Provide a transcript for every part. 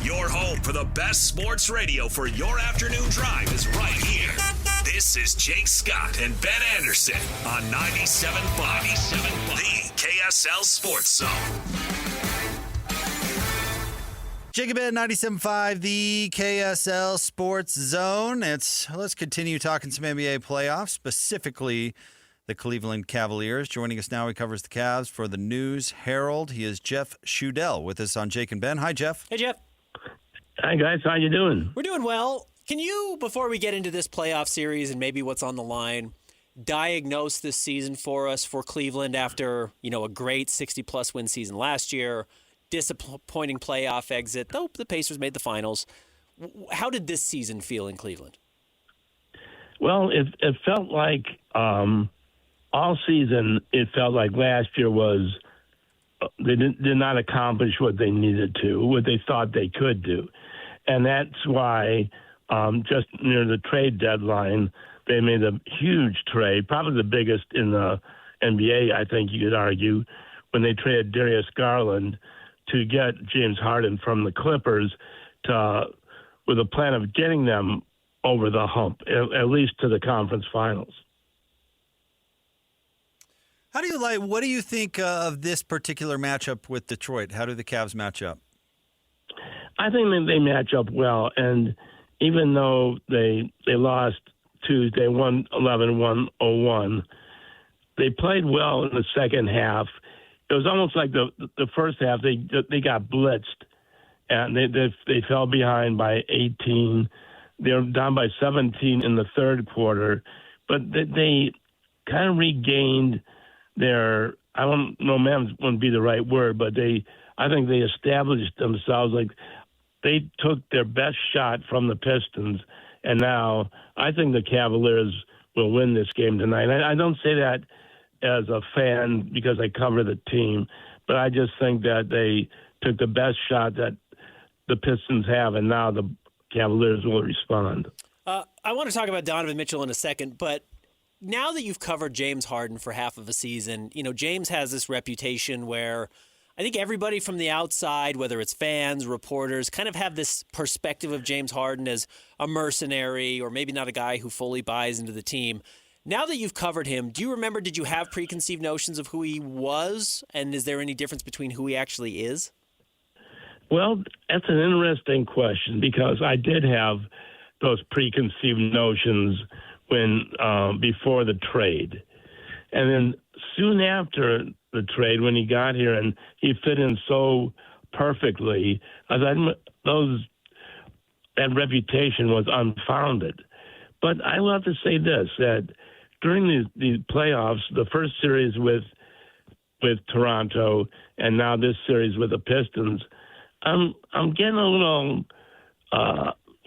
Your home for the best sports radio for your afternoon drive is right here. This is Jake Scott and Ben Anderson on 97.5, the KSL Sports Zone. Jake and Ben, 97.5, the KSL Sports Zone. Let's continue talking some NBA playoffs, specifically the Cleveland Cavaliers. Joining us now, he covers the Cavs for the News Herald. He is Jeff Schudel with us on Jake and Ben. Hi, Jeff. Hey, Jeff. Hi, guys. How you doing? We're doing well. Can you, before we get into this playoff series and maybe what's on the line, diagnose this season for us for Cleveland after, a great 60-plus win season last year, disappointing playoff exit, though the Pacers made the finals. How did this season feel in Cleveland? Well, it felt like all season, it felt like last year was they did not accomplish what they needed to, what they thought they could do. And that's why just near the trade deadline, they made a huge trade, probably the biggest in the NBA, I think you could argue, when they traded Darius Garland to get James Harden from the Clippers with a plan of getting them over the hump, at least to the conference finals. What do you think of this particular matchup with Detroit? How do the Cavs match up? I think they match up well, and even though they lost Tuesday 111-101, they played well in the second half. It was almost like the first half they got blitzed, and they fell behind by 18. They were down by 17 in the third quarter, but they kind of regained their, I don't know, man wouldn't be the right word, but I think they established themselves. Like they took their best shot from the Pistons, and now I think the Cavaliers will win this game tonight. I don't say that as a fan because I cover the team, but I just think that they took the best shot that the Pistons have, and now the Cavaliers will respond. I want to talk about Donovan Mitchell in a second, but now that you've covered James Harden for half of a season, James has this reputation where I think everybody from the outside, whether it's fans, reporters, kind of have this perspective of James Harden as a mercenary or maybe not a guy who fully buys into the team. Now that you've covered him, did you have preconceived notions of who he was? And is there any difference between who he actually is? Well, that's an interesting question because I did have those preconceived notions before the trade. And then soon after the trade, when he got here and he fit in so perfectly, that reputation was unfounded. But I will have to say this, that during the playoffs, the first series with Toronto and now this series with the Pistons, I'm getting a little,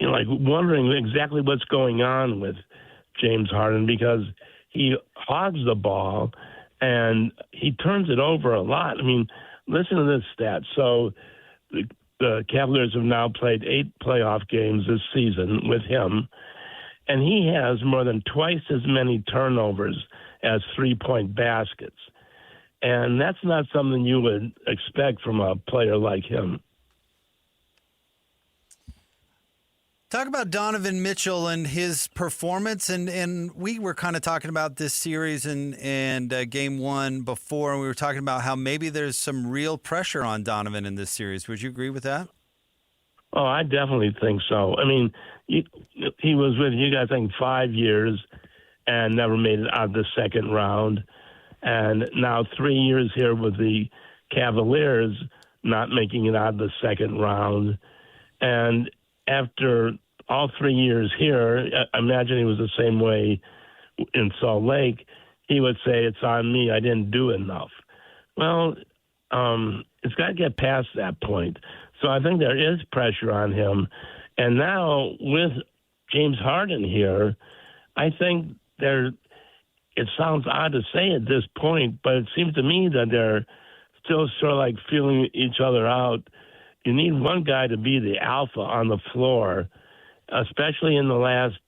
wondering exactly what's going on with James Harden because he hogs the ball and he turns it over a lot. I mean, listen to this stat. So the Cavaliers have now played 8 playoff games this season with him, and he has more than twice as many turnovers as three-point baskets. And that's not something you would expect from a player like him. Talk about Donovan Mitchell and his performance, and we were kind of talking about this series and game one before, and we were talking about how maybe there's some real pressure on Donovan in this series. Would you agree with that? Oh, I definitely think so. I mean, he was with you guys, I think, 5 years and never made it out of the second round, and now 3 years here with the Cavaliers not making it out of the second round, and after all 3 years here, I imagine he was the same way in Salt Lake. He would say, it's on me, I didn't do enough. Well, it's got to get past that point. So I think there is pressure on him. And now with James Harden here, I think it sounds odd to say at this point, but it seems to me that they're still sort of like feeling each other out. You need one guy to be the alpha on the floor, especially in the last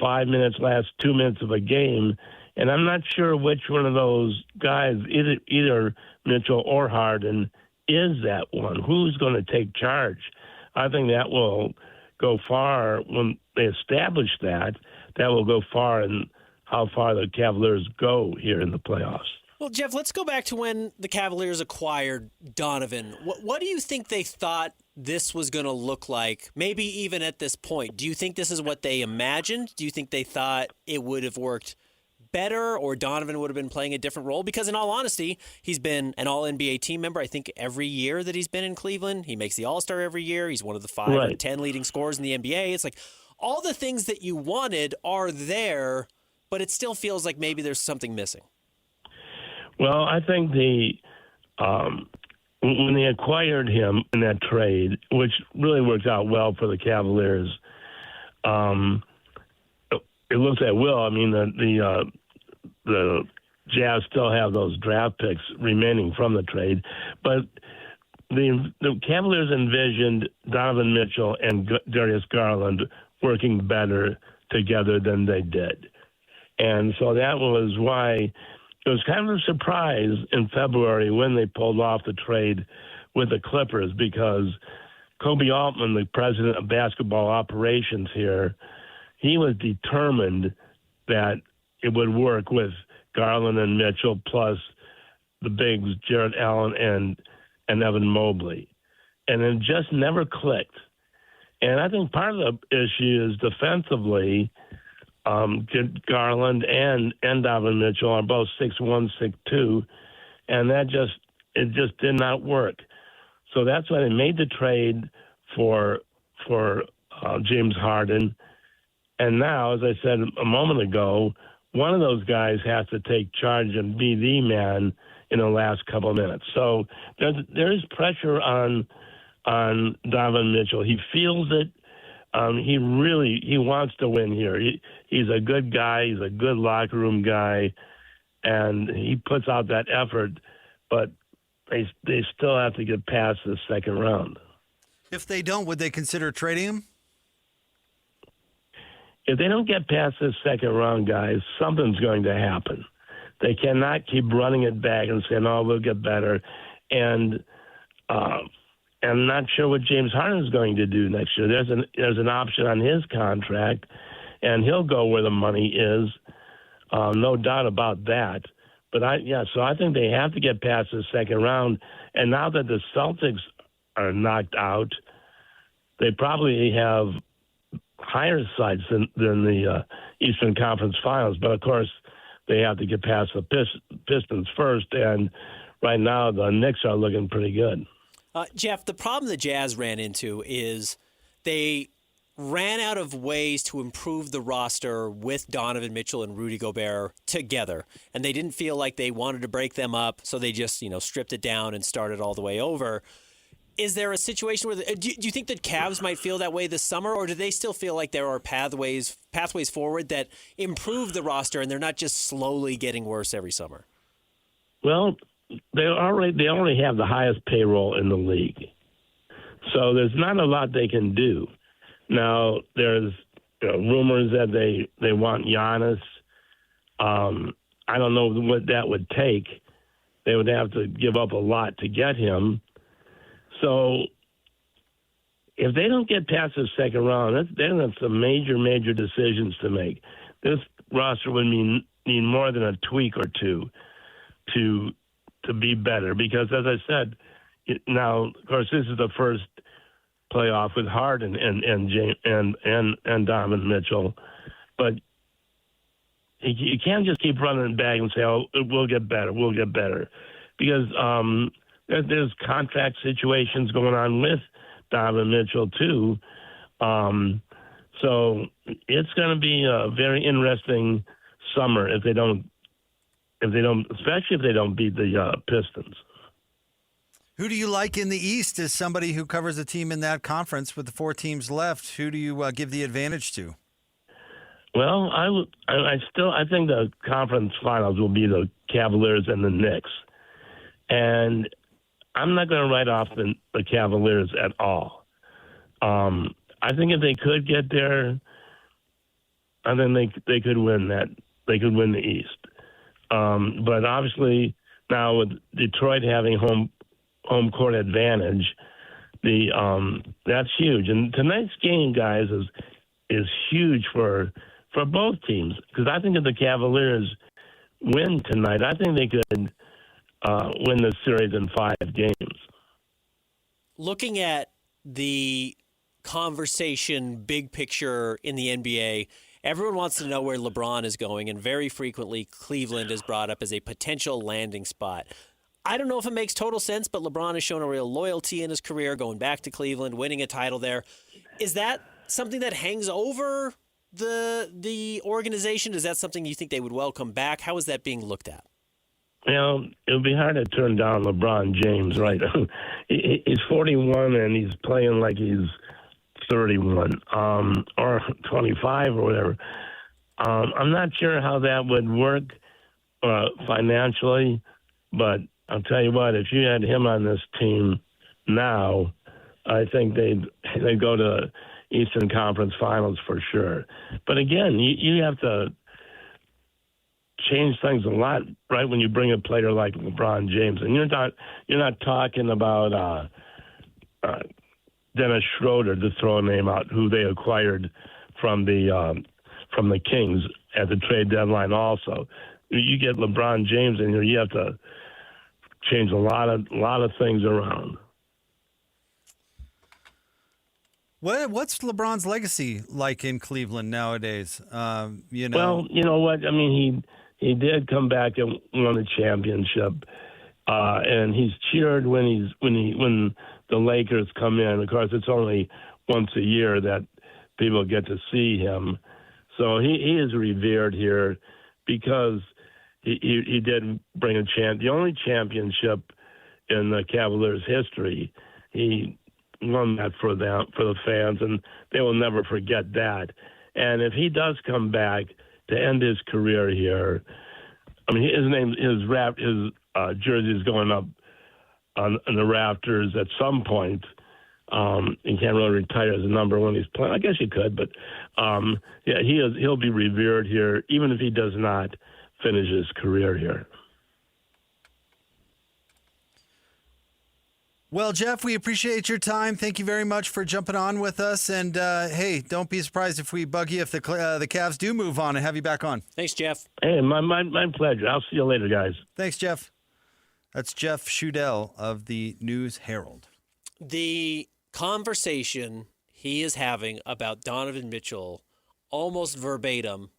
5 minutes, last 2 minutes of a game. And I'm not sure which one of those guys, either Mitchell or Harden, is that one. Who's going to take charge? I think that will go far when they establish that. That will go far in how far the Cavaliers go here in the playoffs. Well, Jeff, let's go back to when the Cavaliers acquired Donovan. What do you think they thought this was going to look like, maybe even at this point? Do you think this is what they imagined? Do you think they thought it would have worked better or Donovan would have been playing a different role? Because in all honesty, he's been an All-NBA team member, I think, every year that he's been in Cleveland. He makes the All-Star every year. He's one of the 5 or 10 leading scorers in the NBA. It's like all the things that you wanted are there, but it still feels like maybe there's something missing. Well, I think when they acquired him in that trade, which really worked out well for the Cavaliers, it looks at will. I mean, the Jazz still have those draft picks remaining from the trade, but the Cavaliers envisioned Donovan Mitchell and Darius Garland working better together than they did. And so that was why it was kind of a surprise in February when they pulled off the trade with the Clippers, because Kobe Altman, the president of basketball operations here, he was determined that it would work with Garland and Mitchell plus the bigs, Jarrett Allen and Evan Mobley. And it just never clicked. And I think part of the issue is defensively, Garland and Donovan Mitchell are both 6'1", 6'2", and it just did not work. So that's why they made the trade for James Harden. And now, as I said a moment ago, one of those guys has to take charge and be the man in the last couple of minutes. So there is pressure on Donovan Mitchell. He feels it. He wants to win here. He's a good guy. He's a good locker room guy, and he puts out that effort. But they still have to get past the second round. If they don't, would they consider trading him? If they don't get past this second round, guys, something's going to happen. They cannot keep running it back and saying, "Oh, we'll get better." And I'm not sure what James Harden is going to do next year. There's an option on his contract, and he'll go where the money is. No doubt about that. But so I think they have to get past the second round. And now that the Celtics are knocked out, they probably have higher sides than the Eastern Conference Finals. But of course, they have to get past the Pistons first. And right now, the Knicks are looking pretty good. Jeff, the problem the Jazz ran into is they ran out of ways to improve the roster with Donovan Mitchell and Rudy Gobert together. And they didn't feel like they wanted to break them up, so they just, stripped it down and started all the way over. Is there a situation where do you think that Cavs might feel that way this summer, or do they still feel like there are pathways forward that improve the roster and they're not just slowly getting worse every summer? Well, they already have the highest payroll in the league, so there's not a lot they can do. Now there's rumors that they want Giannis. I don't know what that would take. They would have to give up a lot to get him. So if they don't get past the second round, then that's some major decisions to make. This roster would need more than a tweak or two to be better, because as I said, now of course this is the first playoff with Harden and Donovan Mitchell, but you can't just keep running it back and say, "Oh, we'll get better," because there's contract situations going on with Donovan Mitchell too. So it's going to be a very interesting summer if they don't, especially if they don't beat the Pistons. Who do you like in the East as somebody who covers a team in that conference with the 4 teams left? Who do you give the advantage to? Well, I think the conference finals will be the Cavaliers and the Knicks. And I'm not going to write off the Cavaliers at all. I think if they could get there, I think they could win that. They could win the East. But obviously now with Detroit having home court advantage, that's huge. And tonight's game, guys, is huge for both teams, because I think if the Cavaliers win tonight, I think they could win the series in 5 games. Looking at the conversation, big picture in the NBA, everyone wants to know where LeBron is going, and very frequently Cleveland is brought up as a potential landing spot. I don't know if it makes total sense, but LeBron has shown a real loyalty in his career, going back to Cleveland, winning a title there. Is that something that hangs over the organization? Is that something you think they would welcome back? How is that being looked at? You know, it would be hard to turn down LeBron James, right? He's 41 and he's playing like he's 31 or 25 or whatever. I'm not sure how that would work financially, but I'll tell you what, if you had him on this team now, I think they'd go to Eastern Conference Finals for sure. But again, you have to change things a lot, right, when you bring a player like LeBron James. And you're not talking about Dennis Schroeder, to throw a name out, who they acquired from the Kings at the trade deadline also. You get LeBron James in here, you have to change a lot of things around. What's LeBron's legacy like in Cleveland nowadays? Well, you know what? I mean, he did come back and won a championship, and he's cheered when the Lakers come in. Of course, it's only once a year that people get to see him, so he is revered here because he did bring the only championship in the Cavaliers' history. He won that for the fans, and they will never forget that. And if he does come back to end his career here, I mean, his jersey is going up on the rafters at some point. He can't really retire as a number when he's playing. I guess he could, but yeah, he'll be revered here, even if he does not finish his career here. Well, Jeff, we appreciate your time. Thank you very much for jumping on with us. And, hey, don't be surprised if we bug you if the Cavs do move on and have you back on. Thanks, Jeff. Hey, my pleasure. I'll see you later, guys. Thanks, Jeff. That's Jeff Schudel of the News Herald. The conversation he is having about Donovan Mitchell, almost verbatim,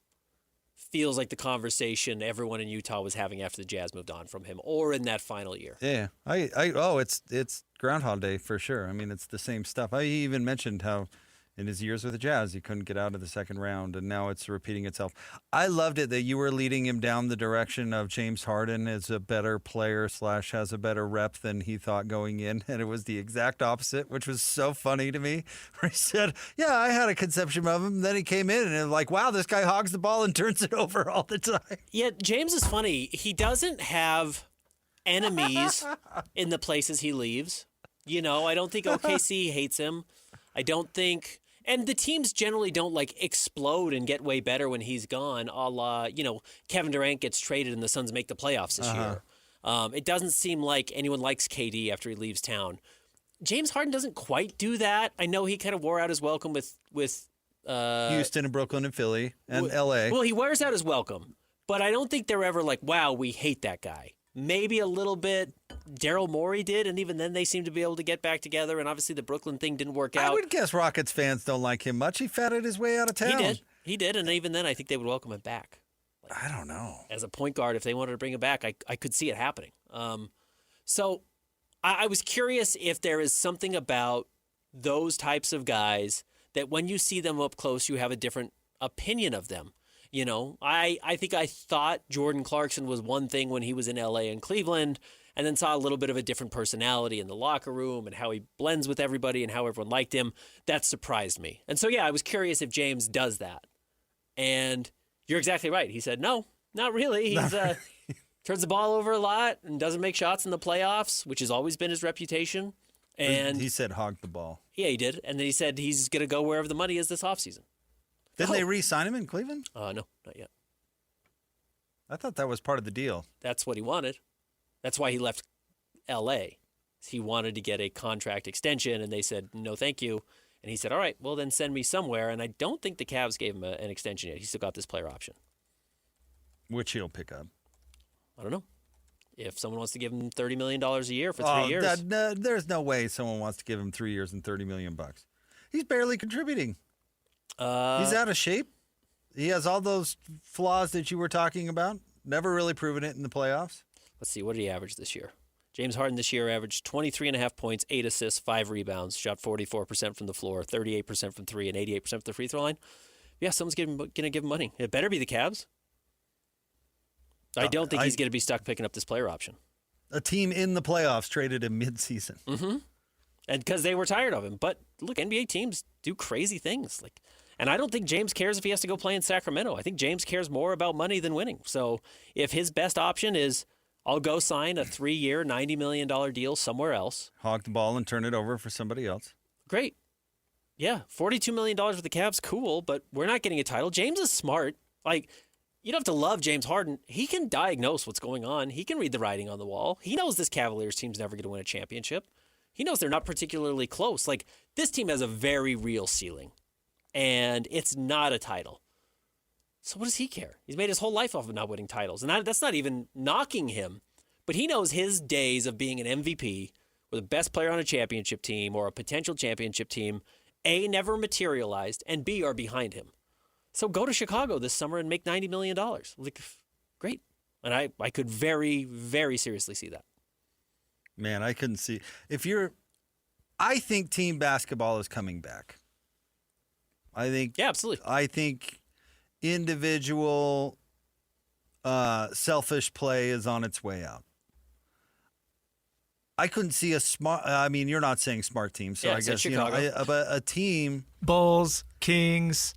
feels like the conversation everyone in Utah was having after the Jazz moved on from him, or in that final year. Yeah, it's Groundhog Day for sure. I mean, it's the same stuff. I even mentioned how in his years with the Jazz, he couldn't get out of the second round, and now it's repeating itself. I loved it that you were leading him down the direction of James Harden is a better player / has a better rep than he thought going in, and it was the exact opposite, which was so funny to me, where he said, yeah, I had a conception of him, then he came in, and it was like, wow, this guy hogs the ball and turns it over all the time. Yeah, James is funny. He doesn't have enemies in the places he leaves. You know, I don't think OKC hates him. I don't think... And the teams generally don't, explode and get way better when he's gone, a la, Kevin Durant gets traded and the Suns make the playoffs this year. It doesn't seem like anyone likes KD after he leaves town. James Harden doesn't quite do that. I know he kind of wore out his welcome with Houston and Brooklyn and Philly and L.A. Well, he wears out his welcome, but I don't think they're ever like, wow, we hate that guy. Maybe a little bit Daryl Morey did, and even then they seem to be able to get back together, and obviously the Brooklyn thing didn't work out. I would guess Rockets fans don't like him much. He fatted his way out of town. He did, and even then I think they would welcome him back. I don't know. As a point guard, if they wanted to bring him back, I could see it happening. So I was curious if there is something about those types of guys that when you see them up close, you have a different opinion of them. You know, I think I thought Jordan Clarkson was one thing when he was in L.A. and Cleveland, and then saw a little bit of a different personality in the locker room and how he blends with everybody and how everyone liked him. That surprised me. And so, yeah, I was curious if James does that. And you're exactly right. He said, no, not really. He's turns the ball over a lot and doesn't make shots in the playoffs, which has always been his reputation. And he said hog the ball. Yeah, he did. And then he said he's going to go wherever the money is this offseason. Didn't they re-sign him in Cleveland? No, not yet. I thought that was part of the deal. That's what he wanted. That's why he left L.A. He wanted to get a contract extension, and they said, no, thank you. And he said, all right, well, then send me somewhere. And I don't think the Cavs gave him an extension yet. He's still got this player option. Which he'll pick up. I don't know. If someone wants to give him $30 million a year for 3 years. There's no way someone wants to give him 3 years and $30 million. He's barely contributing. He's out of shape. He has all those flaws that you were talking about. Never really proven it in the playoffs. Let's see, what did he average this year? James Harden this year averaged 23.5 points, 8 assists, 5 rebounds, shot 44% from the floor, 38% from 3, and 88% from the free throw line. Yeah, someone's going to give him money. It better be the Cavs. I don't think he's going to be stuck picking up this player option. A team in the playoffs traded him mid-season. Mm-hmm. And because they were tired of him. But look, NBA teams do crazy things. And I don't think James cares if he has to go play in Sacramento. I think James cares more about money than winning. So if his best option is, I'll go sign a 3-year, $90 million deal somewhere else. Hog the ball and turn it over for somebody else. Great. Yeah, $42 million with the Cavs, cool, but we're not getting a title. James is smart. You don't have to love James Harden. He can diagnose what's going on. He can read the writing on the wall. He knows this Cavaliers team's never going to win a championship. He knows they're not particularly close. This team has a very real ceiling, and it's not a title. So what does he care? He's made his whole life off of not winning titles. And that's not even knocking him. But he knows his days of being an MVP or the best player on a championship team or a potential championship team, A, never materialized, and B, are behind him. So go to Chicago this summer and make $90 million. Great. And I could very, very seriously see that. Man, I couldn't see. I think team basketball is coming back. Yeah, absolutely. I think individual selfish play is on its way out. I couldn't see a smart. I mean, you're not saying smart team, so I guess but a team. Bulls, Kings.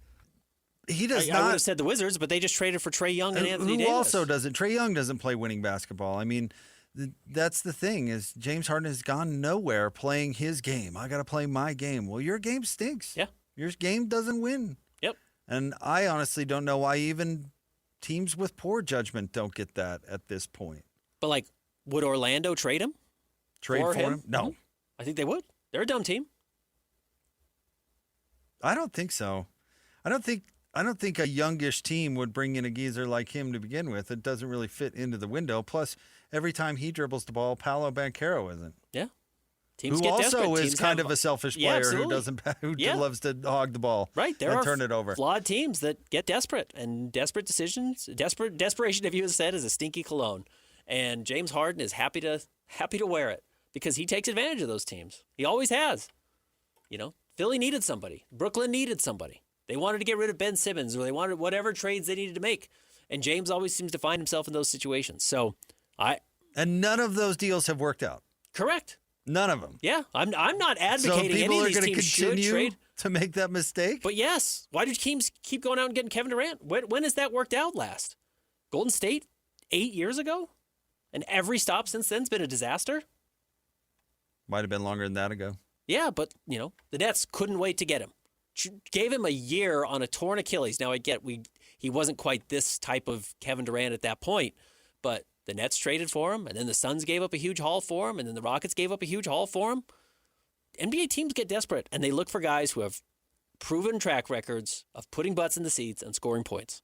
He does not. I would have said the Wizards, but they just traded for Trae Young and Anthony Davis. Who also doesn't. Trae Young doesn't play winning basketball. I mean, that's the thing is James Harden has gone nowhere playing his game. I got to play my game. Well, your game stinks. Yeah. Your game doesn't win. Yep. And I honestly don't know why even teams with poor judgment don't get that at this point. But would Orlando trade him? Trade for him? No. I think they would. They're a dumb team. I don't think so. I don't think a youngish team would bring in a geezer like him to begin with. It doesn't really fit into the window. Plus, every time he dribbles the ball, Paolo Banchero isn't. Yeah. Teams who get also desperate. is kind of a selfish player who loves to hog the ball and turn it over. Flawed teams that get desperate, and desperate decisions, desperation, if you said, is a stinky cologne. And James Harden is happy to wear it because he takes advantage of those teams. He always has. Philly needed somebody. Brooklyn needed somebody. They wanted to get rid of Ben Simmons, or they wanted whatever trades they needed to make. And James always seems to find himself in those situations. And none of those deals have worked out. Correct. None of them. Yeah, I'm not advocating so any of these teams should trade. People are going to continue to make that mistake? But yes, why do teams keep going out and getting Kevin Durant? When has that worked out last? Golden State 8 years ago? And every stop since then's been a disaster? Might have been longer than that ago. Yeah, but, the Nets couldn't wait to get him. Gave him a year on a torn Achilles. Now, I get he wasn't quite this type of Kevin Durant at that point, but the Nets traded for him, and then the Suns gave up a huge haul for him, and then the Rockets gave up a huge haul for him. NBA teams get desperate, and they look for guys who have proven track records of putting butts in the seats and scoring points.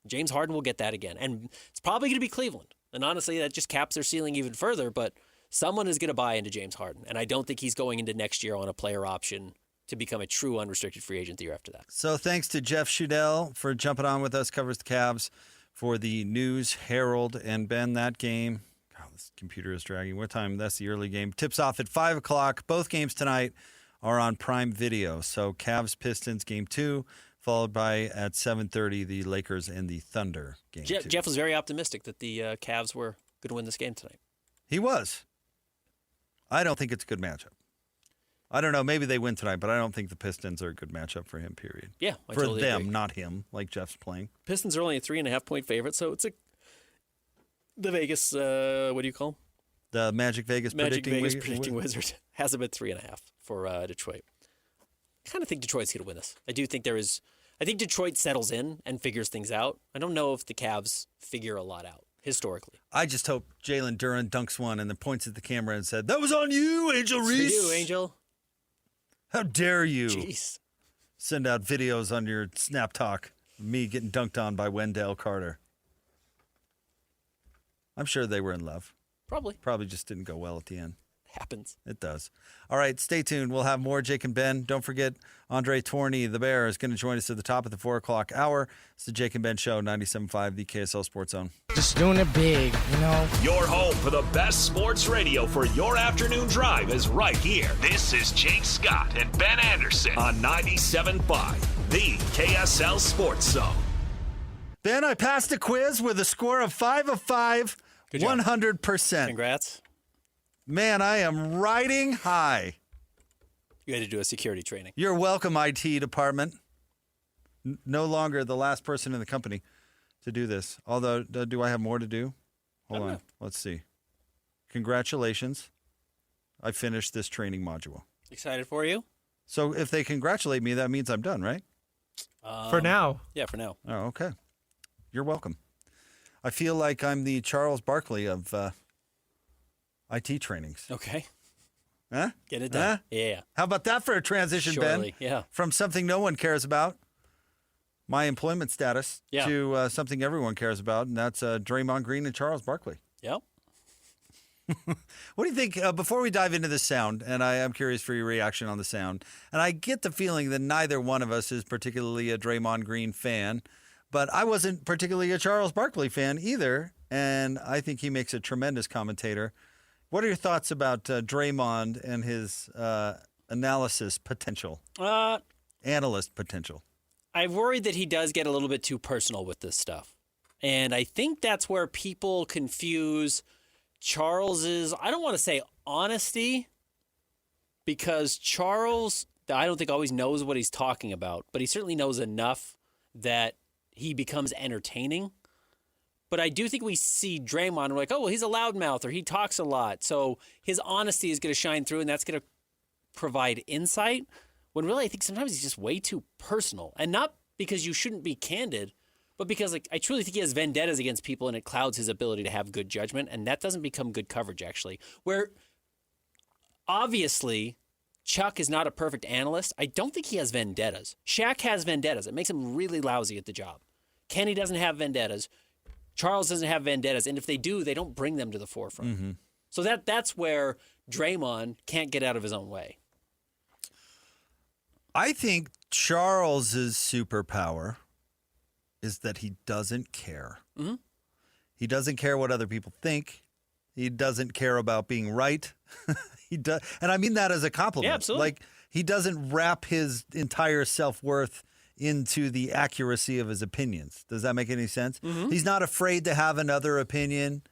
James Harden will get that again, and it's probably going to be Cleveland. And honestly, that just caps their ceiling even further, but someone is going to buy into James Harden, and I don't think he's going into next year on a player option to become a true unrestricted free agent the year after that. So thanks to Jeff Schudel for jumping on with us, covers the Cavs for the News Herald. And Ben, that game, God, this computer is dragging. What time? That's the early game. Tips off at 5 o'clock. Both games tonight are on Prime Video. So Cavs-Pistons game 2, followed by at 7:30 the Lakers and the Thunder game 2. Jeff was very optimistic that the Cavs were going to win this game tonight. He was. I don't think it's a good matchup. I don't know. Maybe they win tonight, but I don't think the Pistons are a good matchup for him, period. Yeah, I for totally them, agree. not him, like Jeff's playing. Pistons are only a 3.5-point favorite, so it's the Vegas, what do you call them? The Magic Vegas predicting Wizard has him at 3.5 for Detroit. I kind of think Detroit's going to win this. I think Detroit settles in and figures things out. I don't know if the Cavs figure a lot out. historically. I just hope Jalen Duren dunks one and then points at the camera and said, "That was on you, Angel It's Reese." for you, Angel. How dare you Jeez. send out videos on your Snap Talk of me getting dunked on by Wendell Carter. I'm sure they were in love. Probably just didn't go well at the end. Happens. It does. All right, stay tuned. We'll have more Jake and Ben. Don't forget, Andre Torney, the Bear, is going to join us at the top of the 4 o'clock hour. It's the Jake and Ben Show, 97.5, the KSL Sports Zone. Just doing it big, Your home for the best sports radio for your afternoon drive is right here. This is Jake Scott and Ben Anderson on 97.5, the KSL Sports Zone. Ben, I passed a quiz with a score of 5 of 5, Good job. 100%. Congrats. Man, I am riding high. You had to do a security training. You're welcome, IT department. No longer the last person in the company to do this. Although, do I have more to do? Hold on. Let's see. Congratulations. I finished this training module. Excited for you? So if they congratulate me, that means I'm done, right? For now. Yeah, for now. Oh, okay. You're welcome. I feel like I'm the Charles Barkley of IT trainings. Okay. Huh? Get it done. Yeah. How about that for a transition, Surely. Ben? Yeah. From something no one cares about, my employment status, Yeah. to something everyone cares about, and that's Draymond Green and Charles Barkley. Yep. What do you think, before we dive into the sound, and I'm curious for your reaction on the sound, and I get the feeling that neither one of us is particularly a Draymond Green fan, but I wasn't particularly a Charles Barkley fan either, and I think he makes a tremendous commentator. What are your thoughts about Draymond and his analysis potential, analyst potential? I've worried that he does get a little bit too personal with this stuff. And I think that's where people confuse Charles's, I don't want to say honesty, because Charles, I don't think always knows what he's talking about, but he certainly knows enough that he becomes entertaining. But I do think we see Draymond and we're like, oh, well, he's a loudmouth or he talks a lot. So his honesty is going to shine through and that's going to provide insight. When really I think sometimes he's just way too personal. And not because you shouldn't be candid, but because like I truly think he has vendettas against people and it clouds his ability to have good judgment. And that doesn't become good coverage, actually. Where obviously Chuck is not a perfect analyst. I don't think he has vendettas. Shaq has vendettas. It makes him really lousy at the job. Kenny doesn't have vendettas. Charles doesn't have vendettas. And if they do, they don't bring them to the forefront. Mm-hmm. So that's where Draymond can't get out of his own way. I think Charles's superpower is that he doesn't care. Mm-hmm. He doesn't care what other people think. He doesn't care about being right. He does, and I mean that as a compliment. Yeah, absolutely. Like he doesn't wrap his entire self-worth into the accuracy of his opinions. Does that make any sense? Mm-hmm. He's not afraid to have another opinion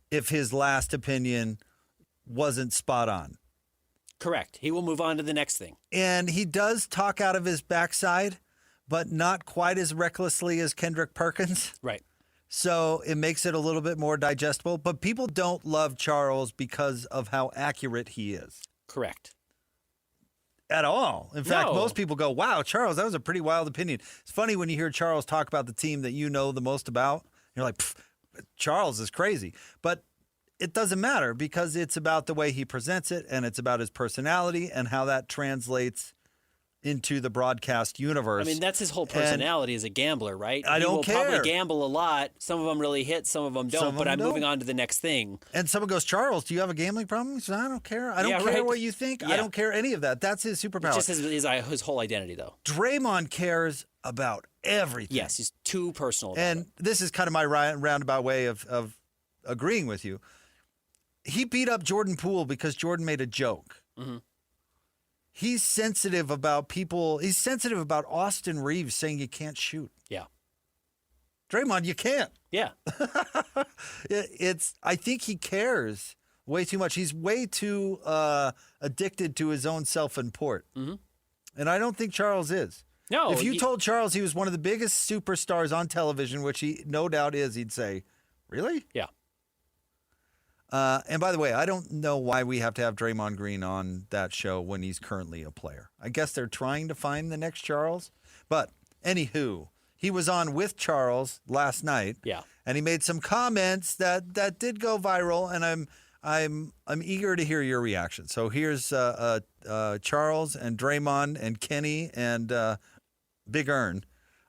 if his last opinion wasn't spot on. Correct. He will move on to the next thing. And he does talk out of his backside, but not quite as recklessly as Kendrick Perkins. Right. So it makes it a little bit more digestible. But people don't love Charles because of how accurate he is. Correct. At all. In fact, No. most people go, wow, Charles, that was a pretty wild opinion. It's funny when you hear Charles talk about the team that you know the most about. You're like, Charles is crazy. But it doesn't matter because it's about the way he presents it and it's about his personality and how that translates into the broadcast universe. I mean, that's his whole personality as a gambler, right? I don't care. He will probably gamble a lot. Some of them really hit, some of them don't, Some of but them I'm don't. moving on to the next thing. And someone goes, Charles, do you have a gambling problem? He says, I don't care. I don't Yeah, care right. what you think. I Yeah. don't care any of that. That's his superpower. It's just his whole identity, though. Draymond cares about everything. Yes, he's too personal about And it. this is kind of my roundabout way of agreeing with you. He beat up Jordan Poole because Jordan made a joke. Mm-hmm. He's sensitive about people. He's sensitive about Austin Reeves saying you can't shoot. Yeah. Draymond, you can't. Yeah. I think he cares way too much. He's way too addicted to his own self-import. Mm-hmm. And I don't think Charles is. No. If you told Charles he was one of the biggest superstars on television, which he no doubt is, he'd say, really? Yeah. And by the way, I don't know why we have to have Draymond Green on that show when he's currently a player. I guess they're trying to find the next Charles. But anywho, he was on with Charles last night. Yeah. And he made some comments that did go viral, and I'm eager to hear your reaction. So here's Charles and Draymond and Kenny and Big Earn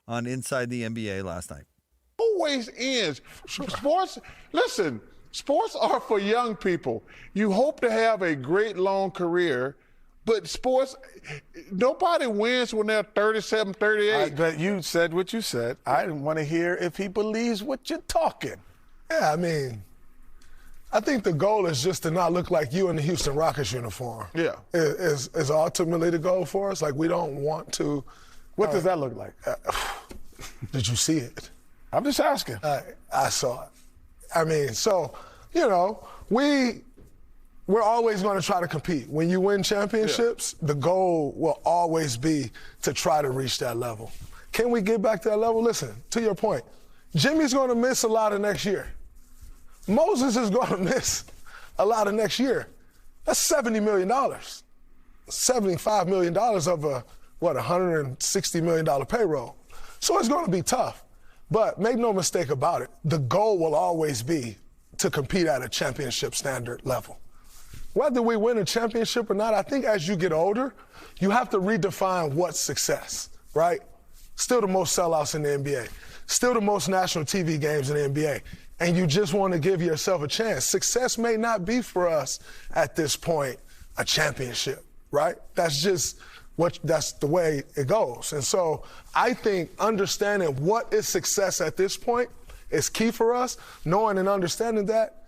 on Inside the NBA last night. Always ends. Sports, listen, sports are for young people. You hope to have a great long career, but sports, nobody wins when they're 37, 38. But you said what you said. I want to hear if he believes what you're talking. Yeah, I mean, I think the goal is just to not look like you in the Houston Rockets uniform. Yeah. Is ultimately the goal for us. Like, we don't want to. What does that look like? Did you see it? I'm just asking. I saw it. I mean, so, you know, we're always going to try to compete. When you win championships, the goal will always be to try to reach that level. Can we get back to that level? Listen, to your point, Jimmy's going to miss a lot of next year. Moses is going to miss a lot of next year. That's $70 million. $75 million of a, $160 million payroll. So it's going to be tough. But make no mistake about it, the goal will always be to compete at a championship standard level. Whether we win a championship or not, I think as you get older, you have to redefine what's success, right? Still the most sellouts in the NBA. Still the most national TV games in the NBA. And you just want to give yourself a chance. Success may not be for us at this point a championship, right? That's the way it goes. And so I think understanding what is success at this point is key for us, knowing and understanding that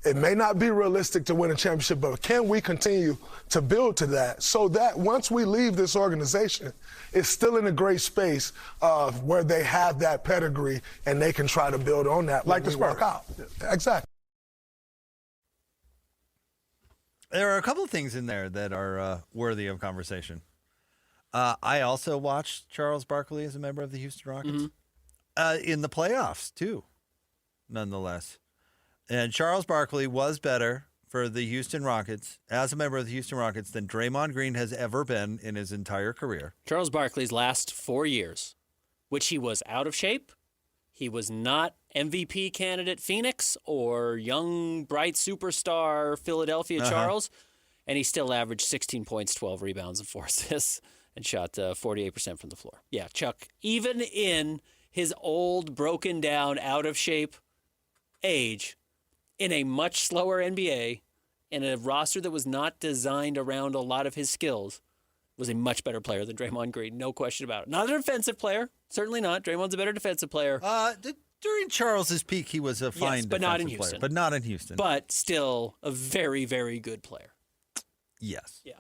it may not be realistic to win a championship, but can we continue to build to that so that once we leave this organization, it's still in a great space of where they have that pedigree and they can try to build on that like the Spurs. Work out. Exactly. There are a couple of things in there that are worthy of conversation. I also watched Charles Barkley as a member of the Houston Rockets in the playoffs, too, nonetheless. And Charles Barkley was better for the Houston Rockets as a member of the Houston Rockets than Draymond Green has ever been in his entire career. Charles Barkley's last 4 years, which he was out of shape, he was not MVP candidate Phoenix or young, bright superstar Philadelphia Charles, and he still averaged 16 points, 12 rebounds, and 4 assists, and shot 48% from the floor. Yeah, Chuck, even in his old, broken down, out of shape age, in a much slower NBA, in a roster that was not designed around a lot of his skills, was a much better player than Draymond Green, no question about it. Not a defensive player, certainly not. Draymond's a better defensive player. During Charles's peak, he was a fine but not in defensive player, Houston. but not in Houston. But still a very, very good player. Yes. Yeah.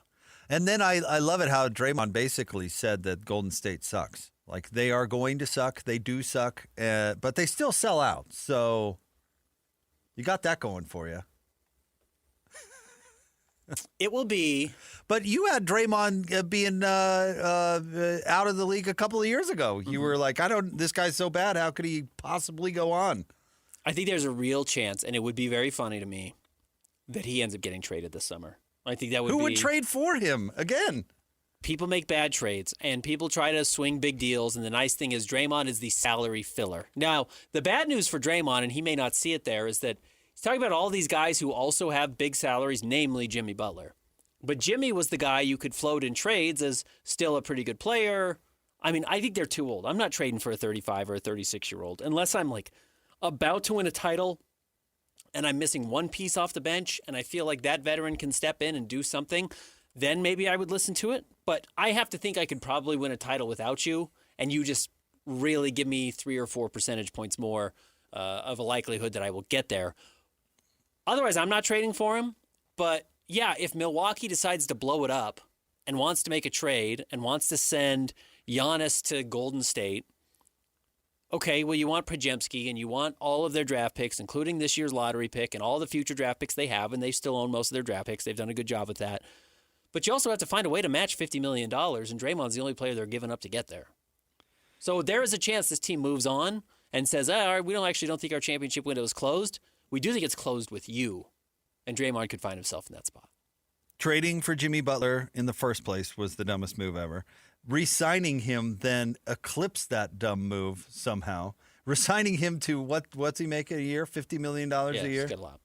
And then I love it how Draymond basically said that Golden State sucks. Like, they are going to suck. They do suck, but they still sell out. So you got that going for you. It will be. But you had Draymond being out of the league a couple of years ago. You were like, this guy's so bad. How could he possibly go on? I think there's a real chance, and it would be very funny to me, that he ends up getting traded this summer. I think that would Who be. would trade for him again? People make bad trades, and people try to swing big deals, and the nice thing is Draymond is the salary filler. Now, the bad news for Draymond, and he may not see it there, is that he's talking about all these guys who also have big salaries, namely Jimmy Butler. But Jimmy was the guy you could float in trades as still a pretty good player. I mean, I think they're too old. I'm not trading for a 35 or a 36-year-old unless I'm like about to win a title and I'm missing one piece off the bench and I feel like that veteran can step in and do something. Then maybe I would listen to it. But I have to think I could probably win a title without you, and you just really give me 3 or 4 percentage points more of a likelihood that I will get there. Otherwise, I'm not trading for him. But, yeah, if Milwaukee decides to blow it up and wants to make a trade and wants to send Giannis to Golden State, okay, well, you want Podziemski and you want all of their draft picks, including this year's lottery pick and all the future draft picks they have, and they still own most of their draft picks. They've done a good job with that. But you also have to find a way to match $50 million, and Draymond's the only player they're giving up to get there. So there is a chance this team moves on and says, all right, we don't think our championship window is closed. We do think it's closed with you. And Draymond could find himself in that spot. Trading for Jimmy Butler in the first place was the dumbest move ever. Re-signing him then eclipsed that dumb move somehow. Resigning him to what's he make a year? $50 million a year? Get a lot.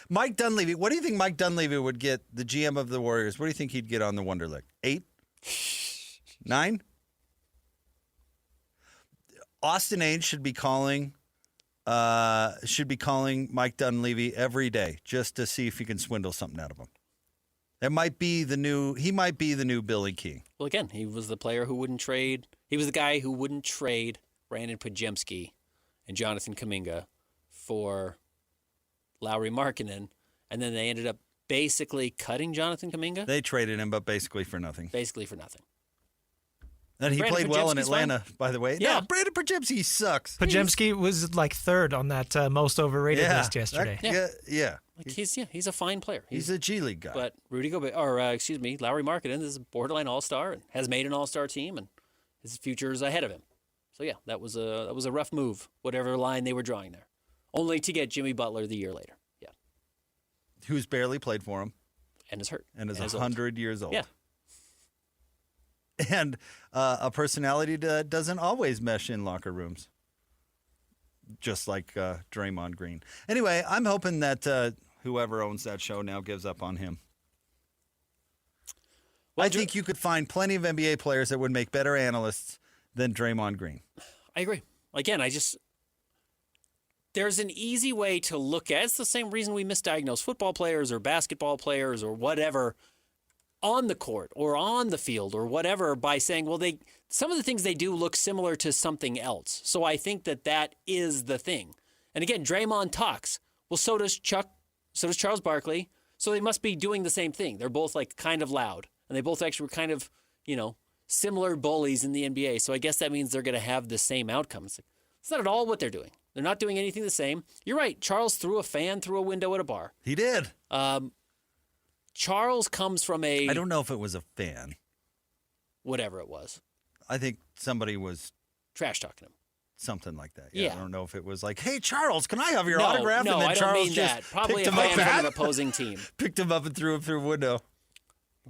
Mike Dunleavy. What do you think Mike Dunleavy would get, the GM of the Warriors? What do you think he'd get on the Wonderlic? 8? 9? Austin Ainge should be calling Mike Dunleavy every day just to see if he can swindle something out of him. He might be the new Billy Key. Well, again, he was the player who wouldn't trade. He was the guy who wouldn't trade Brandon Podziemski and Jonathan Kuminga for Lauri Markkanen, and then they ended up basically cutting Jonathan Kuminga. They traded him, but basically for nothing. Basically for nothing. And he Brandon played well in Podziemski's Atlanta, by the way. Yeah. No, Brandon Podziemski sucks. Podziemski was like third on that most overrated list yesterday. Yeah. Like he's a fine player. He's a G League guy. But Lauri Markkanen is a borderline All-Star and has made an All-Star team, and his future is ahead of him. So yeah, that was a rough move, whatever line they were drawing there, only to get Jimmy Butler the year later. Yeah, who's barely played for him and is hurt and is 100 years old. Yeah, and a personality that doesn't always mesh in locker rooms, just like Draymond Green. Anyway, I'm hoping that whoever owns that show now gives up on him. Well, I think you could find plenty of NBA players that would make better analysts than Draymond Green. I agree. Again, there's an easy way to look at it. It's the same reason we misdiagnose football players or basketball players or whatever on the court or on the field or whatever by saying, well, some of the things they do look similar to something else. So I think that is the thing. And again, Draymond talks. Well, so does Chuck, so does Charles Barkley. So they must be doing the same thing. They're both like kind of loud. And they both actually were kind of, similar bullies in the NBA. So I guess that means they're going to have the same outcomes. It's not at all what they're doing. They're not doing anything the same. You're right. Charles threw a fan through a window at a bar. He did. Charles comes from I don't know if it was a fan. Whatever it was. I think somebody was trash talking him. Something like that. Yeah. I don't know if it was like, hey, Charles, can I have your autograph? No, and then I Charles don't mean just that. Probably a picked him fan up from an opposing team. Picked him up and threw him through a window.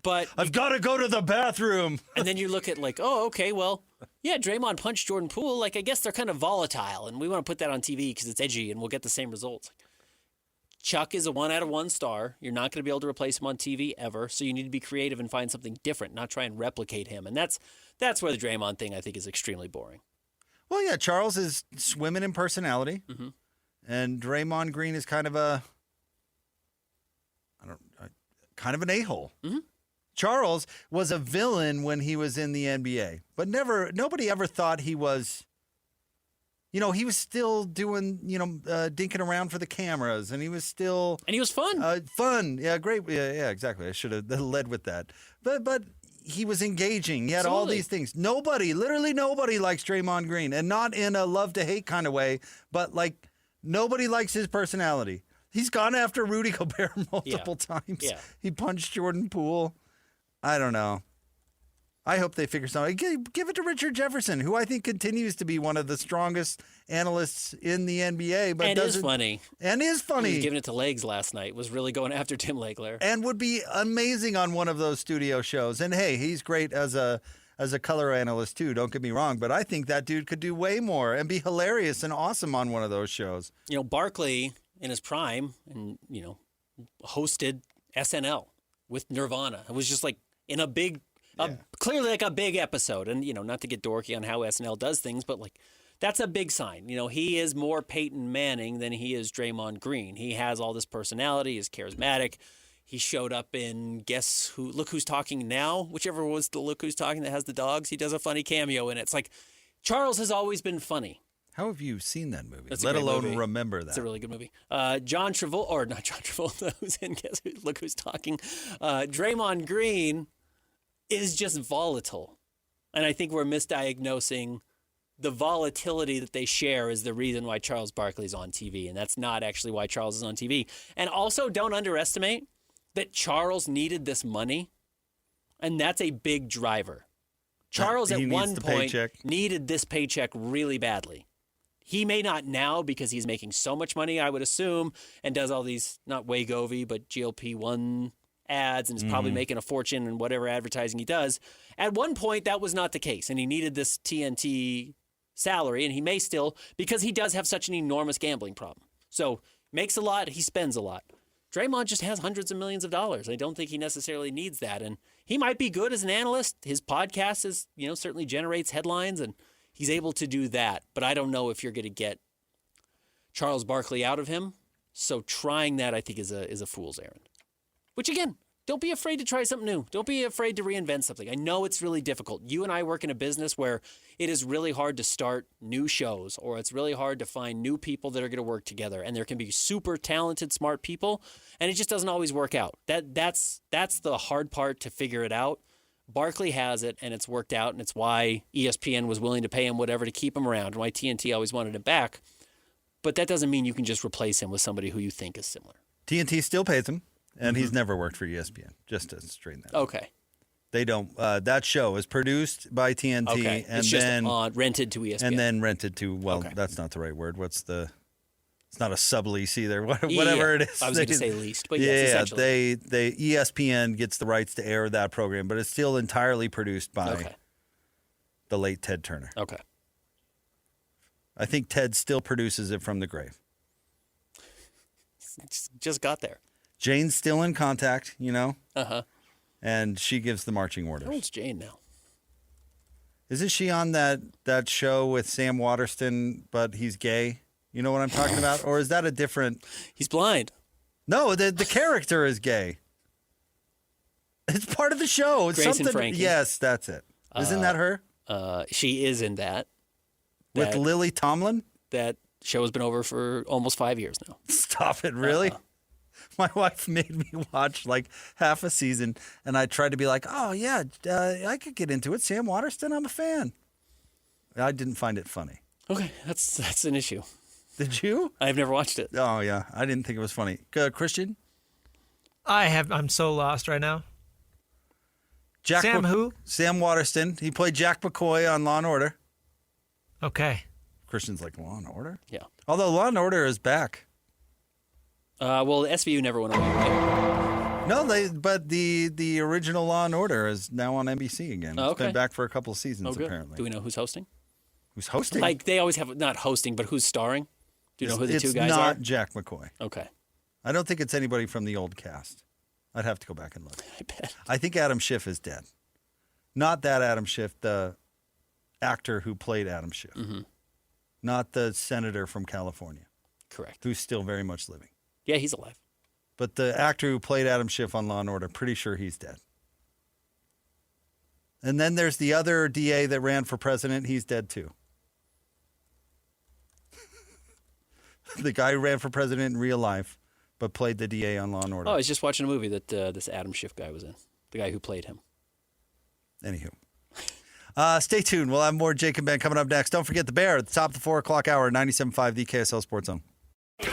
But I've got to go to the bathroom. And then you look at okay, well, yeah, Draymond punched Jordan Poole. I guess they're kind of volatile, and we want to put that on TV because it's edgy, and we'll get the same results. Chuck is a 1 out of 1 star. You're not going to be able to replace him on TV ever, so you need to be creative and find something different, not try and replicate him. And that's where the Draymond thing, I think, is extremely boring. Well, yeah, Charles is swimming in personality, and Draymond Green is kind of an a-hole. Mm-hmm. Charles was a villain when he was in the NBA, but nobody ever thought he was, he was still doing, dinking around for the cameras, and he was still... And he was fun. Fun. Yeah, great. Yeah, exactly. I should have led with that. But he was engaging. He had all these things. Literally nobody likes Draymond Green, and not in a love-to-hate kind of way, but nobody likes his personality. He's gone after Rudy Gobert multiple times. Yeah. He punched Jordan Poole. I don't know. I hope they figure something. Give it to Richard Jefferson, who I think continues to be one of the strongest analysts in the NBA. But is funny. And is funny. He was giving it to Legs last night. Was really going after Tim Legler. And would be amazing on one of those studio shows. And hey, he's great as a color analyst too. Don't get me wrong, but I think that dude could do way more and be hilarious and awesome on one of those shows. Barkley in his prime, and hosted SNL with Nirvana. It was just like in a big. Clearly like a big episode, and not to get dorky on how SNL does things, but that's a big sign. He is more Peyton Manning than he is Draymond Green. He has all this personality, he's charismatic. He showed up in Guess Who? Look Who's Talking Now, whichever was the Look Who's Talking that has the dogs. He does a funny cameo in it. It's like Charles has always been funny. How have you seen that movie? That's let alone movie. Remember that. It's a really good movie. John Travolta, or not John Travolta, who's in Guess Who? Look Who's Talking. Draymond Green is just volatile. And I think we're misdiagnosing the volatility that they share is the reason why Charles Barkley's on TV. And that's not actually why Charles is on TV. And also don't underestimate that Charles needed this money. And that's a big driver. Charles at one point needed this paycheck really badly. He may not now because he's making so much money, I would assume, and does all these, not Wegovy, but GLP-1 ads and is probably making a fortune in whatever advertising he does. At one point, that was not the case, and he needed this TNT salary, and he may still, because he does have such an enormous gambling problem. So makes a lot, he spends a lot. Draymond just has hundreds of millions of dollars. I don't think he necessarily needs that, and he might be good as an analyst. His podcast is, certainly generates headlines, and he's able to do that. But I don't know if you're going to get Charles Barkley out of him. So trying that, I think, is a fool's errand. Which, again, don't be afraid to try something new. Don't be afraid to reinvent something. I know it's really difficult. You and I work in a business where it is really hard to start new shows, or it's really hard to find new people that are going to work together. And there can be super talented, smart people, and it just doesn't always work out. That's the hard part, to figure it out. Barkley has it, and it's worked out, and it's why ESPN was willing to pay him whatever to keep him around, and why TNT always wanted him back. But that doesn't mean you can just replace him with somebody who you think is similar. TNT still pays him, and he's never worked for ESPN, just to straighten that out. Okay. They don't. That show is produced by TNT, Okay. and it's then just rented to ESPN. and then rented to. Well, Okay. that's not the right word. It's not a sublease either. Whatever it is. I was going to say leased, but yes, essentially. They ESPN gets the rights to air that program, but it's still entirely produced by the late Ted Turner. Okay. I think Ted still produces it from the grave. Just got there. Jane's still in contact, Uh-huh. and she gives the marching orders. How old's Jane now? Isn't she on that show with Sam Waterston, but he's gay? You know what I'm talking about? Or is that a different... He's blind. No, the character is gay. It's part of the show. It's Grace and something. Frankie. Yes, that's it. Isn't that her? She is in that. With Lily Tomlin? That show has been over for almost 5 years now. Stop it, really? My wife made me watch like half a season, and I tried to be like, oh, yeah, I could get into it. Sam Waterston, I'm a fan. I didn't find it funny. Okay, that's an issue. Did you? I've never watched it. Oh, yeah. I didn't think it was funny. Christian? I'm so lost right now. Who? Sam Waterston. He played Jack McCoy on Law & Order. Okay. Christian's like, Law & Order? Yeah. Although Law & Order is back. Well, SVU never went away, right? No, but the original Law & Order is now on NBC again. It's been back for a couple of seasons, apparently. Do we know who's hosting? Who's hosting? Like, they always have, not hosting, but who's starring? Do you know who the two guys It's are? not Jack McCoy. Okay. I don't think it's anybody from the old cast. I'd have to go back and look. I bet. I think Adam Schiff is dead. Not that Adam Schiff, the actor who played Adam Schiff. Mm-hmm. Not the senator from California. Correct. Who's still very much living. Yeah, he's alive. But the actor who played Adam Schiff on Law & Order, pretty sure he's dead. And then there's the other DA that ran for president. He's dead too. The guy who ran for president in real life, but played the DA on Law & Order. Oh, I was just watching a movie that this Adam Schiff guy was in. The guy who played him. Anywho. Stay tuned. We'll have more Jake and Ben coming up next. Don't forget the Bear at the top of the 4 o'clock hour, 97.5, the KSL Sports Zone.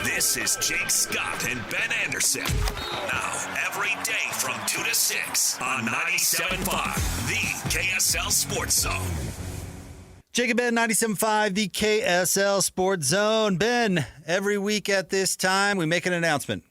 This is Jake Scott and Ben Anderson. Now, every day from 2 to 6 on 97.5, the KSL Sports Zone. Jake and Ben, 97.5, the KSL Sports Zone. Ben, every week at this time, we make an announcement.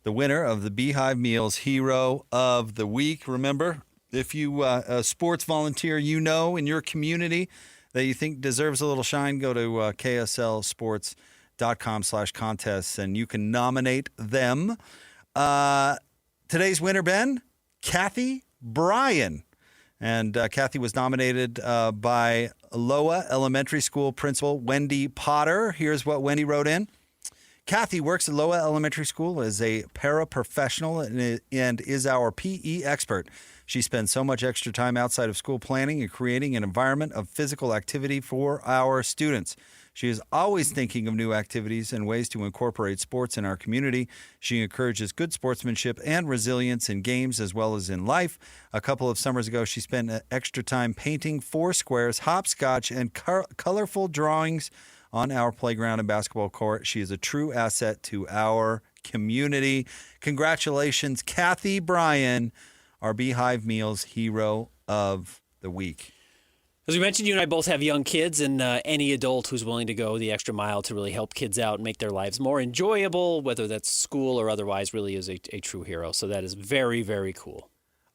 The winner of the Beehive Meals Hero of the Week. Remember, if you a sports volunteer in your community that you think deserves a little shine, go to kslsports.com/contests and you can nominate them. Today's winner, Ben, Kathy Bryan. And Kathy was nominated by Loa Elementary School Principal Wendy Potter. Here's what Wendy wrote in. Kathy works at Loa Elementary School as a paraprofessional and is our PE expert. She spends so much extra time outside of school planning and creating an environment of physical activity for our students. She is always thinking of new activities and ways to incorporate sports in our community. She encourages good sportsmanship and resilience in games as well as in life. A couple of summers ago, she spent extra time painting 4 squares, hopscotch, and colorful drawings on our playground and basketball court. She is a true asset to our community. Congratulations, Kathy Bryan, our Beehive Meals Hero of the Week. As we mentioned, you and I both have young kids, and any adult who's willing to go the extra mile to really help kids out and make their lives more enjoyable, whether that's school or otherwise, really is a true hero. So that is very, very cool.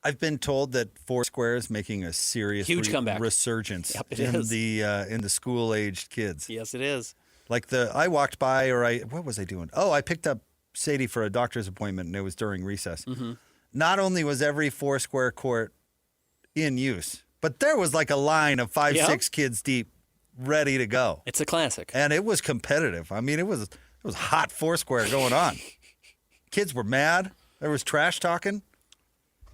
I've been told that Foursquare is making a serious Huge comeback. resurgence in the school-aged kids. Yes, it is. Like I walked by, what was I doing? Oh, I picked up Sadie for a doctor's appointment, and it was during recess. Mm-hmm. Not only was every Foursquare court in use, but there was like a line of 5-6 kids deep, ready to go. It's a classic. And it was competitive. I mean, it was hot Foursquare going on. Kids were mad. There was trash talking.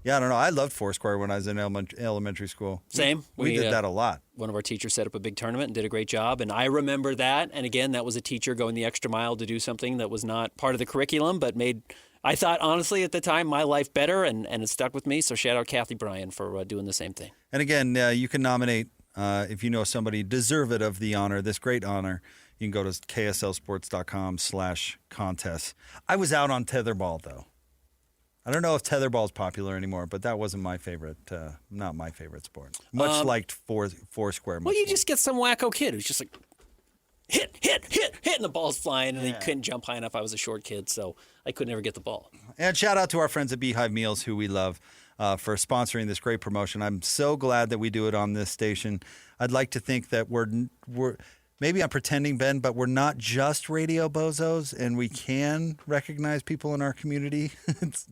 Yeah, I don't know. I loved Foursquare when I was in elementary school. Same. We did that a lot. One of our teachers set up a big tournament and did a great job. And I remember that. And again, that was a teacher going the extra mile to do something that was not part of the curriculum, but made, I thought, honestly, at the time, my life better. And it stuck with me. So shout out Kathy Bryan for doing the same thing. And again, you can nominate, if you know somebody deserving of the honor, this great honor. You can go to kslsports.com/contest. I was out on tetherball, though. I don't know if tetherball is popular anymore, but that wasn't my favorite, not my favorite sport. Much liked Foursquare. Well, you just get some wacko kid who's just like, hit, and the ball's flying, and he couldn't jump high enough. I was a short kid, so I could never get the ball. And shout out to our friends at Beehive Meals, who we love, for sponsoring this great promotion. I'm so glad that we do it on this station. I'd like to think that we're maybe I'm pretending, Ben, but we're not just radio bozos, and we can recognize people in our community. It's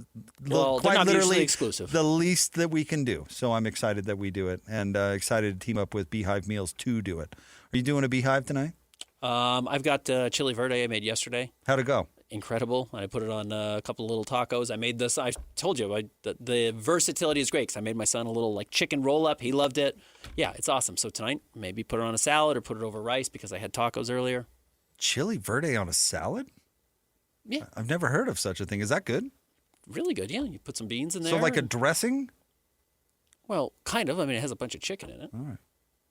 quite not literally exclusive. The least that we can do. So I'm excited that we do it, and excited to team up with Beehive Meals to do it. Are you doing a Beehive tonight? I've got chili verde I made yesterday. How'd it go? Incredible. I put it on a couple of little tacos. I made this. I told you the versatility is great because I made my son a little like chicken roll up. He loved it. Yeah, it's awesome. So tonight, maybe put it on a salad or put it over rice because I had tacos earlier. Chili verde on a salad? Yeah. I've never heard of such a thing. Is that good? Really good, yeah. You put some beans in there. So like a dressing? Well, kind of. I mean, it has a bunch of chicken in it. All right.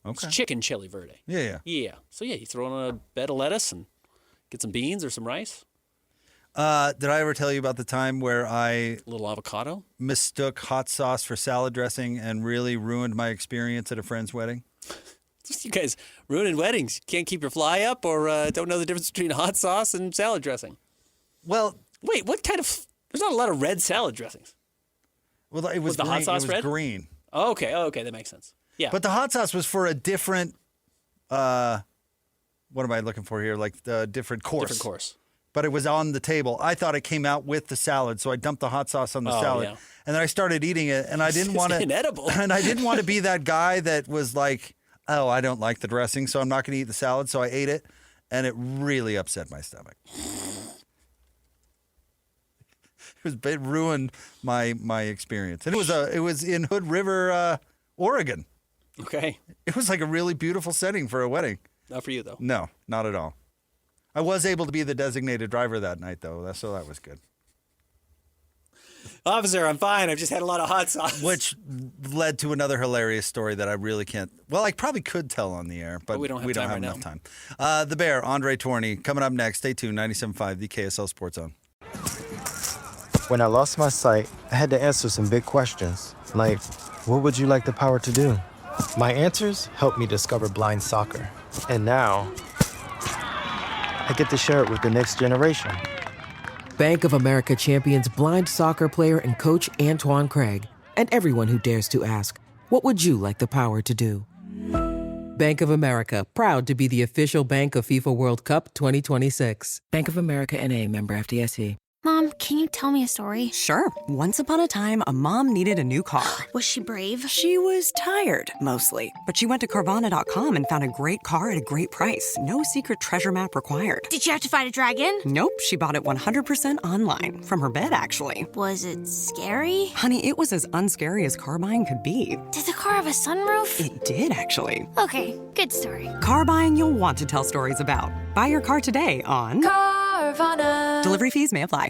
Okay. It's chicken chili verde. Yeah. Yeah. So, yeah, you throw it on a bed of lettuce and get some beans or some rice. Did I ever tell you about the time where I A little avocado? mistook hot sauce for salad dressing and really ruined my experience at a friend's wedding? Just you guys ruining weddings. You can't keep your fly up or don't know the difference between hot sauce and salad dressing. Well, wait, what kind of... There's not a lot of red salad dressings. Well, it was the green. hot sauce it was red? green. Oh, okay, that makes sense. Yeah. But the hot sauce was for a different, what am I looking for here? Like the different course. Different course. But it was on the table. I thought it came out with the salad, so I dumped the hot sauce on the salad. Yeah. And then I started eating it, and I didn't want to... inedible. And I didn't want to be that guy that was like, oh, I don't like the dressing, so I'm not going to eat the salad. So I ate it, and it really upset my stomach. It ruined my experience. And it was in Hood River, Oregon. Okay. It was like a really beautiful setting for a wedding. Not for you, though. No, not at all. I was able to be the designated driver that night, though, so that was good. Officer, I'm fine. I've just had a lot of hot sauce. Which led to another hilarious story that I really can't... Well, I probably could tell on the air, but we don't have enough time. The Bear, Andre Torney, coming up next. Stay tuned, 97.5, the KSL Sports Zone. When I lost my sight, I had to answer some big questions, like, what would you like the power to do? My answers helped me discover blind soccer. And now, I get to share it with the next generation. Bank of America champions blind soccer player and coach Antoine Craig, and everyone who dares to ask, what would you like the power to do? Bank of America, proud to be the official bank of FIFA World Cup 2026. Bank of America N.A., member FDIC. Mom, can you tell me a story? Sure. Once upon a time, a mom needed a new car. Was she brave? She was tired, mostly. But she went to Carvana.com and found a great car at a great price. No secret treasure map required. Did you have to fight a dragon? Nope. She bought it 100% online. From her bed, actually. Was it scary? Honey, it was as unscary as car buying could be. Did the car have a sunroof? It did, actually. Okay, good story. Car buying you'll want to tell stories about. Buy your car today on Carvana. Delivery fees may apply.